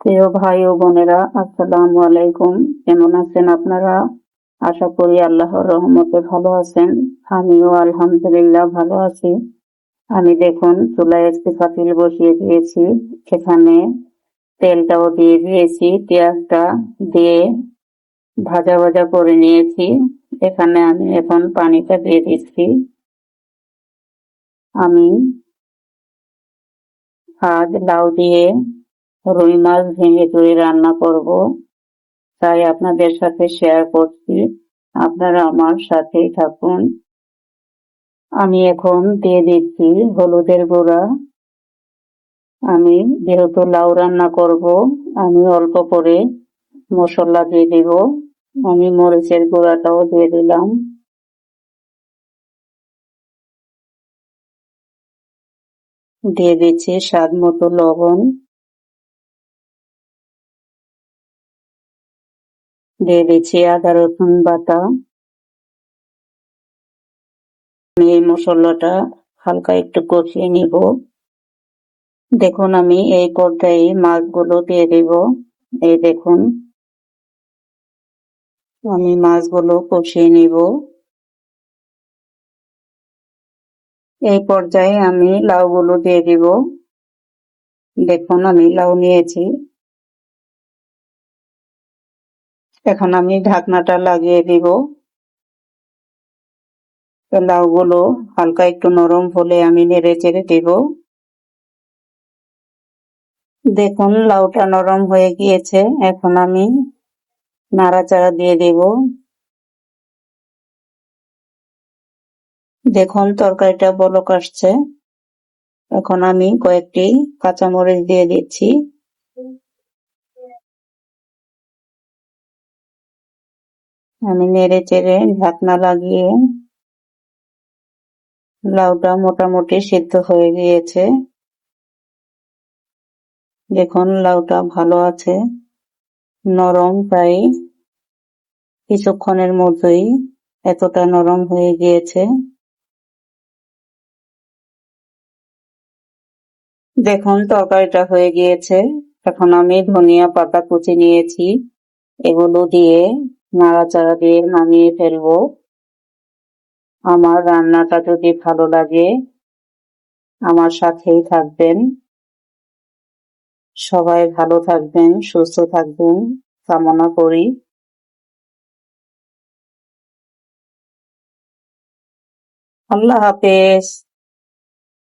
প্রিয় ভাই ও বোনেরা, আসসালামু আলাইকুম। কেমন আছেন আপনারা? আশা করি আল্লাহর রহমতে ভালো আছেন। আমিও আলহামদুলিল্লাহ ভালো আছি। আমি দেখুন চুলায় একটি পাতিল বসিয়ে দিয়েছি। এখানে তেলটাও দিয়ে দিয়েছি, পেঁয়াজটা দিয়ে ভাজা ভাজা করে নিয়েছি। এখানে আমি এখন পানিটা দিয়ে দিচ্ছি। আমি আজ লাউ দিয়ে রুই মাছ ভেঙে চুরে রান্না করব, তাই আপনাদের সাথে শেয়ার করছি। আপনারা আমার সাথেই থাকুন। আমি এখন দিয়ে দিচ্ছি হলুদের গুঁড়া। আমি যেহেতু লাউ রান্না করব, আমি অল্প করে মশলা দিয়ে দিব। আমি মরিচের গুঁড়াটাও দিয়ে দিলাম। দিয়ে দিচ্ছি স্বাদ মতো লবণ। দিয়ে দিচ্ছি আদা রসুন বাটা। আমি এই মশলাটা হালকা একটু কষিয়ে নিব। দেখুন আমি এই পর্যায়ে মাছগুলো দিয়ে দিব। এই দেখুন আমি মাছগুলো কষিয়ে নিব। এই পর্যায়ে আমি লাউগুলো দিয়ে দিব। দেখুন আমি লাউ নিয়েছি। এখন আমি ঢাকনাটা লাগিয়ে দিব। লাউগুলো হালকা একটু নরম হলে আমি নেড়ে চেড়ে দিব। দেখুন লাউটা নরম হয়ে গিয়েছে। এখন আমি নাড়াচাড়া দিয়ে দেব। দেখুন তরকারিটা বলক আসছে। এখন আমি কয়েকটি কাঁচামরিচ দিয়ে দিচ্ছি। আমি নেড়ে চেড়ে ঢাকনা লাগিয়ে, লাউটা মোটামুটি সিদ্ধ হয়ে গিয়েছে। দেখুন লাউটা ভালো আছে, নরম, প্রায় কিছুক্ষণের মধ্যেই এতটা নরম হয়ে গিয়েছে। দেখুন তরকারিটা হয়ে গিয়েছে। এখন আমি ধনিয়া পাতা কুচি নিয়েছি, এগুলো দিয়ে নাড়াচাড়া দিয়ে নামিয়ে ফেলবো। আমার রান্নাটা যদি ভালো লাগে আমার সাথেই থাকবেন। সবাই ভালো থাকবেন, সুস্থ থাকবেন কামনা করি। আল্লাহ হাফেজ।